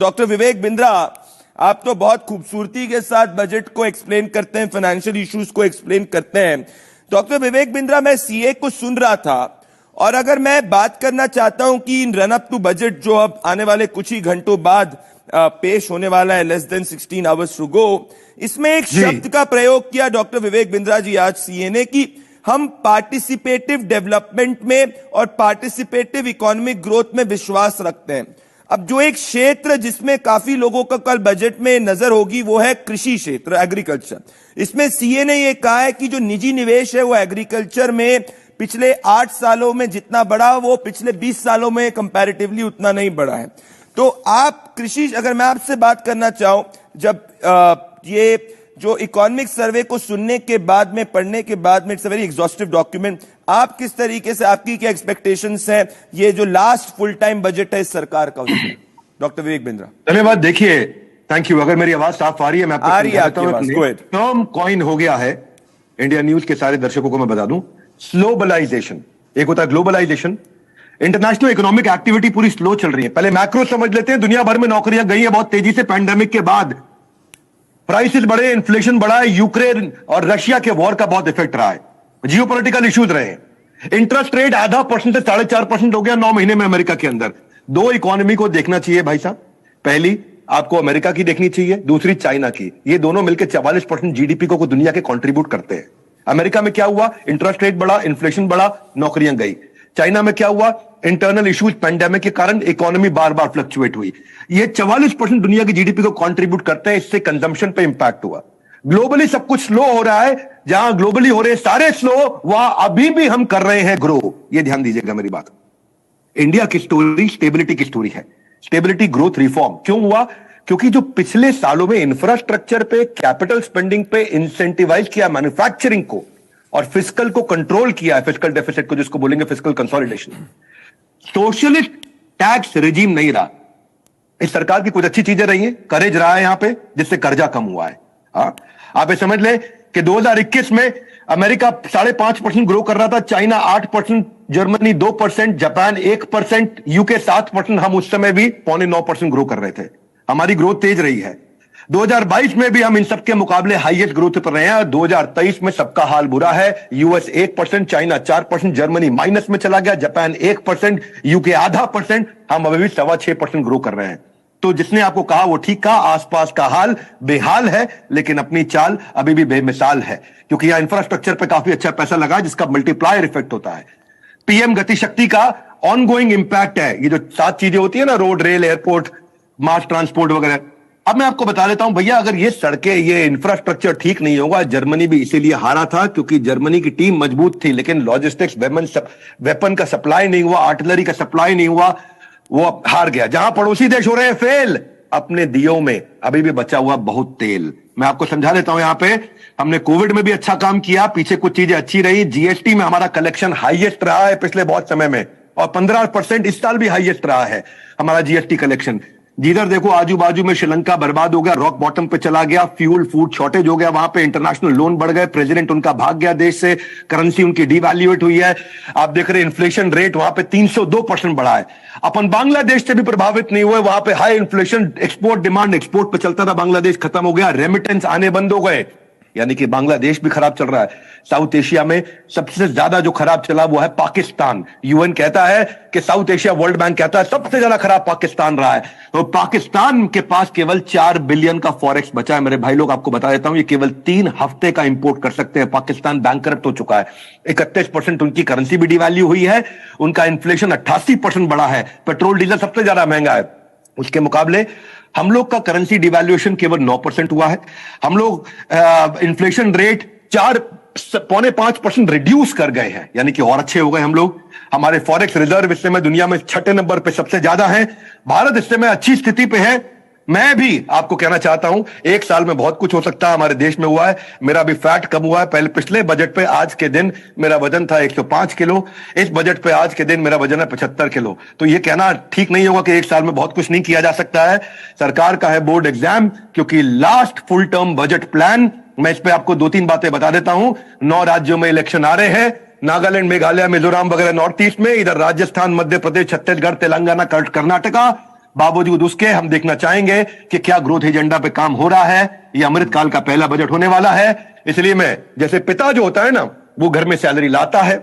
Doctor Vivek Bindra, आप तो बहुत खूबसूरती के साथ बजट को एक्सप्लेन करते हैं, फाइनेंशियल इश्यूज को एक्सप्लेन करते हैं। डॉक्टर विवेक बिंद्रा, मैं सीए को सुन रहा था और अगर मैं बात करना चाहता हूं कि इन रन अप टू बजट जो अब आने वाले कुछ ही घंटों बाद पेश होने वाला है, less than 16 hours to go, इसमें एक शब्द का प्रयोग किया डॉक्टर विवेक बिंद्रा जी आज सीए ने कि हम पार्टिसिपेटिव डेवलपमेंट में और पार्टिसिपेटिव इकोनॉमिक ग्रोथ में विश्वास रखते हैं। अब जो एक क्षेत्र जिसमें काफी लोगों का कल बजट में नजर होगी वो है कृषि क्षेत्र, एग्रीकल्चर। इसमें सीए ने यह कहा है कि जो निजी निवेश है वो एग्रीकल्चर में पिछले 8 सालों में जितना बढ़ा वो पिछले 20 सालों में कंपैरेटिवली उतना नहीं बढ़ा है। तो आप कृषि, अगर मैं आपसे बात करना चाहूं, जब ये जो इकोनॉमिक सर्वे को सुनने के बाद में, पढ़ने के बाद में, it's a very exhaustive document, आप किस तरीके से, आपकी क्या एक्सपेक्टेशंस हैं ये जो लास्ट फुल टाइम बजट है इस सरकार का, डॉक्टर विवेक बिंद्रा? धन्यवाद। देखिए, थैंक यू। अगर मेरी आवाज साफ आ रही है, मैं आपको आ रही है आपकी आवाज। टर्म कॉइन हो गया है, इंडिया न्यूज के सारे दर्शकों को मैं बता दूं, स्लोबलाइजेशन। एक होता है ग्लोबलाइजेशन, इंटरनेशनल इकोनॉमिक एक्टिविटी पूरी स्लो चल रही है। पहले मैक्रो समझ लेते हैं, दुनिया भर में नौकरियां गई हैं बहुत तेजी से पैंडेमिक के बाद, प्राइसेस बढ़े, इन्फ्लेशन बढ़ा है, यूक्रेन और रशिया के वॉर का बहुत इफेक्ट रहा है, जियोपॉलिटिकल इश्यूज रहे, इंटरेस्ट रेट 0.5% से 4.5% हो गया 9 महीने में अमेरिका के अंदर। दो इकोनॉमी को देखना चाहिए भाई साहब, पहली आपको अमेरिका की देखनी चाहिए, दूसरी चाइना की। ये दोनों मिलकर 44% जीडीपी को दुनिया के कंट्रीब्यूट करते हैं। अमेरिका में क्या हुआ? इंटरेस्ट रेट बढ़ा, इन्फ्लेशन बढ़ा, नौकरियां गई। चाइना में क्या हुआ? इंटरनल इश्यूज, पैंडेमिक के कारण इकोनॉमी बार बार फ्लक्चुएट हुई। ये 44% दुनिया की जीडीपी को कंट्रीब्यूट करते हैं, इससे कंजम्पशन पे इंपैक्ट हुआ। ग्लोबली सब कुछ स्लो हो रहा है, जहां ग्लोबली हो रहे हैं सारे स्लो, वहां अभी भी हम कर रहे हैं ग्रो। ये ध्यान दीजिएगा मेरी बात। इंडिया की स्टोरी स्टेबिलिटी की स्टोरी है, स्टेबिलिटी, ग्रोथ, रिफॉर्म। क्यों हुआ? क्योंकि जो पिछले सालों में इंफ्रास्ट्रक्चर पे, कैपिटल स्पेंडिंग पे इंसेंटिवाइज किया मैन्युफैक्चरिंग को और फिस्कल को कंट्रोल किया है, फिस्कल डेफिसिट को जिसको बोलेंगे fiscal consolidation. Socialist tax regime नहीं रहा। इस सरकार की कुछ अच्छी चीजें रही हैं, करेज रहा है यहां पे, जिससे कर्जा कम हुआ है। हाँ, आप ये समझ लें कि 2021 में अमेरिका 5.5% ग्रो कर रहा था, चाइना 8%, जर्मनी 2%, जापान 1%, यूके 7%। हम उस समय भी 8.9% ग्रो कर रहे थे। हमारी ग्रोथ तेज रही है। 2022 में भी हम इन सबके मुकाबले हाईएस्ट ग्रोथ पर रहे हैं। 2023 में सबका हाल बुरा है। यूएस 1%, चाइना 4%, जर्मनी माइनस में चला गया, जापान 1%, यूके 0.5%। हम अभी भी 6.25% ग्रो कर रहे हैं। तो जिसने आपको कहा वो ठीक कहा, आसपास का हाल बेहाल है, लेकिन अपनी चाल अभी भी बेमिसाल है, क्योंकि यहां इंफ्रास्ट्रक्चर पर काफी अच्छा पैसा लगा है, जिसका मल्टीप्लायर इफेक्ट होता है। पीएम गति शक्ति का ऑनगोइंग इंपैक्ट है। ये जो 7 चीजें होती है ना, road, rail, airport, mass transport वगैरह। अब मैं आपको बता देता हूं भैया, अगर ये सड़कें, ये इंफ्रास्ट्रक्चर ठीक नहीं होगा, जर्मनी भी इसीलिए हारा था क्योंकि जर्मनी की टीम मजबूत थी, लेकिन लॉजिस्टिक्स, वेपन का सप्लाई नहीं हुआ, आर्टिलरी का सप्लाई नहीं हुआ, वो हार गया। जहां पड़ोसी देश हो रहे हैं फेल, अपने दियों में अभी भी बचा हुआ बहुत तेल। मैं आपको समझा देता हूं, यहां पे हमने कोविड में भी अच्छा काम किया, पीछे कुछ चीजें अच्छी रही। जीएसटी में हमारा कलेक्शन हाईएस्ट रहा है पिछले बहुत समय में, और 15% इस साल भी हाईएस्ट रहा है हमारा जीएसटी कलेक्शन। जिधर देखो आजू बाजू में श्रीलंका बर्बाद हो गया, रॉक बॉटम पे चला गया, फ्यूल फूड शॉर्टेज हो गया, वहां पे इंटरनेशनल लोन बढ़ गए, प्रेसिडेंट उनका भाग गया देश से, करेंसी उनकी डिवैल्यूएट हुई है। आप देख रहे इन्फ्लेशन रेट वहां पे 302% बढ़ा है। अपन बांग्लादेश से भी प्रभावित नहीं हुए, वहां पे high inflation, export demand export पे चलता था, बांग्लादेश खत्म हो गया, रेमिटेंस आने बंद हो गए, यानी कि बांग्लादेश भी खराब चल रहा है। साउथ एशिया में सबसे ज्यादा जो खराब चला वो है पाकिस्तान। यूएन कहता है कि साउथ एशिया, वर्ल्ड बैंक कहता है सबसे ज्यादा खराब पाकिस्तान रहा है। तो पाकिस्तान के पास केवल 4 बिलियन का फॉरेक्स बचा है। मेरे भाई लोग, आपको बता देता हूं, ये केवल 3 हफ्ते का इंपोर्ट कर सकते हैं। पाकिस्तान बैंकरप्ट हो चुका है। 31% उनकी करेंसी भी डिवैल्यू हुई है। उनका इन्फ्लेशन 88% बढ़ा है। पेट्रोल डीजल सबसे ज्यादा महंगा है। उसके मुकाबले हम लोग का करेंसी डिवैल्यूएशन केवल 9% हुआ है। हम लोग इन्फ्लेशन रेट 4.5% रिड्यूस कर गए हैं, यानी कि और अच्छे हो गए हम लोग। हमारे फॉरेक्स रिजर्व इस समय दुनिया में 6ठे नंबर पे सबसे ज्यादा है। भारत इस समय अच्छी स्थिति पे है। मैं भी आपको कहना चाहता हूं, 1 साल में बहुत कुछ हो सकता है, हमारे देश में हुआ है। मेरा भी फैट कम हुआ है। पहले पिछले बजट पे आज के दिन मेरा वजन था 105 किलो, इस बजट पे आज के दिन मेरा वजन है 75 किलो। तो ये कहना ठीक नहीं होगा कि 1 साल में बहुत कुछ नहीं किया जा सकता है। सरकार का है बोर्ड एग्जाम, क्योंकि last full term budget plan, मैं इस पे आपको 2-3 बातें बता देता हूं। 9 राज्यों में इलेक्शन आ रहे हैं, नागालैंड, मेघालय, मिजोरम वगैरह नॉर्थ ईस्ट में, इधर राजस्थान, मध्य प्रदेश, छत्तीसगढ़, तेलंगाना, कर्नाटका। बावजूद उसके हम देखना चाहेंगे कि क्या ग्रोथ एजेंडा पे काम हो रहा है। ये अमृतकाल का पहला बजट होने वाला है, इसलिए मैं, जैसे पिता जो होता है ना, वो घर में सैलरी लाता है,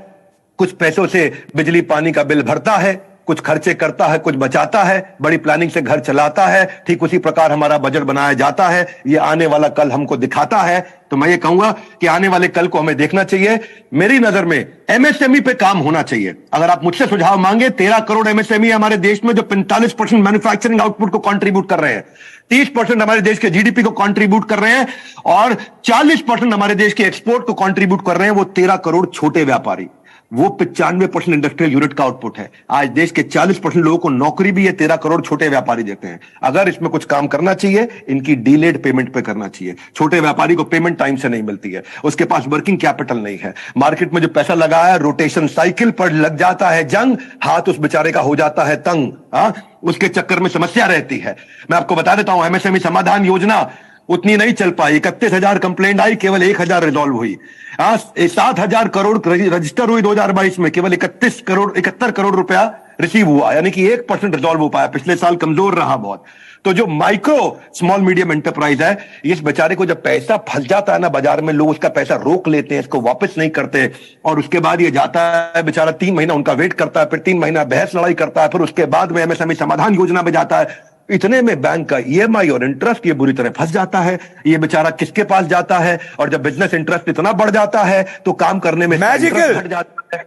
कुछ पैसों से बिजली पानी का बिल भरता है, कुछ खर्चे करता है, कुछ बचाता है, बड़ी प्लानिंग से घर चलाता है, ठीक उसी प्रकार हमारा बजट बनाया जाता है। ये आने वाला कल हमको दिखाता है। तो मैं ये कहूंगा कि आने वाले कल को हमें देखना चाहिए। मेरी नजर में एमएसएमई पे काम होना चाहिए। अगर आप मुझसे सुझाव मांगे, 13 करोड़ एमएसएमई हमारे देश में जो 45% मैन्युफैक्चरिंग आउटपुट को कंट्रीब्यूट कर रहे हैं, 30% हमारे देश के जीडीपी को कंट्रीब्यूट कर रहे हैं और 40% हमारे देश के एक्सपोर्ट को कंट्रीब्यूट कर रहे हैं वो 13 करोड़ छोटे व्यापारी। वो 95% इंडस्ट्रियल यूनिट का आउटपुट है। आज देश के 40% लोगों को नौकरी भी ये 13 करोड़ छोटे व्यापारी देते हैं। अगर इसमें कुछ काम करना चाहिए, इनकी डिलेड पेमेंट पे करना चाहिए। छोटे व्यापारी को पेमेंट टाइम से नहीं मिलती है, उसके पास वर्किंग कैपिटल नहीं है, मार्केट में जो पैसा लगा है रोटेशन साइकिल पर लग जाता है जंग, हाथ उस बेचारे का हो जाता है तंग। उसके चक्कर में समस्या रहती है। मैं आपको बता देता हूं, एमएसएमई समाधान योजना उतनी नहीं चल पाई। 31,000 कंप्लेंट आई, केवल 1,000 रिजॉल्व हुई। 7,000 करोड़ रजिस्टर हुई 2022 में, केवल 71 करोड़ रुपया रिसीव हुआ, यानी कि 1% रिजॉल्व हो पाया। पिछले साल कमजोर रहा बहुत। तो जो माइक्रो स्मॉल मीडियम एंटरप्राइज है, इस बेचारे को जब पैसा फंस जाता है ना बाजार में, लोग उसका पैसा रोक लेते हैं, इसको वापस नहीं करते, और उसके बाद ये जाता है बेचारा 3 महीना उनका वेट करता है, फिर 3 महीना बहस लड़ाई करता है, फिर उसके बाद में एमएसएमई समाधान योजना में जाता है। इतने में बैंक का ईएमआई और इंटरेस्ट ये बुरी तरह फंस जाता है। ये बेचारा किसके पास जाता है? और जब बिजनेस इंटरेस्ट इतना बढ़ जाता है तो काम करने में मैजिकल घट जाता है।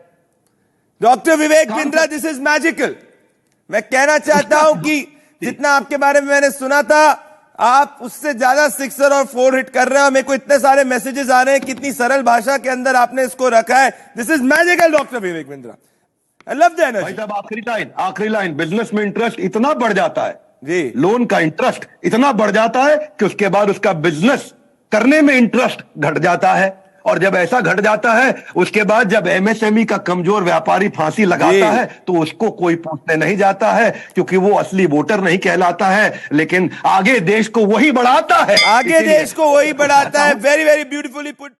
Doctor Vivek Bindra, this is magical. मैं कहना चाहता हूं कि जितना आपके बारे में मैंने सुना था, आप उससे ज्यादा 6 और 4 हिट कर रहे हैं। मेरे को इतने सारे मैसेजेस आ रहे हैं, कितनी सरल भाषा के अंदर आपने इसको रखा है। This is magical doctor Vivek Bindra. I love the energy. भाई साहब, आखिरी लाइन, बिजनेस में इंटरेस्ट इतना बढ़ जाता है जी, लोन का इंटरेस्ट इतना बढ़ जाता है कि उसके बाद उसका बिजनेस करने में इंटरेस्ट घट जाता है। और जब ऐसा घट जाता है, उसके बाद जब एमएसएमई का कमजोर व्यापारी फांसी लगाता है तो उसको कोई पूछने नहीं जाता है, क्योंकि वो असली वोटर नहीं कहलाता है, लेकिन आगे देश को वही बढ़ाता है। आगे देश को वही बढ़ाता है। Very very beautifully put.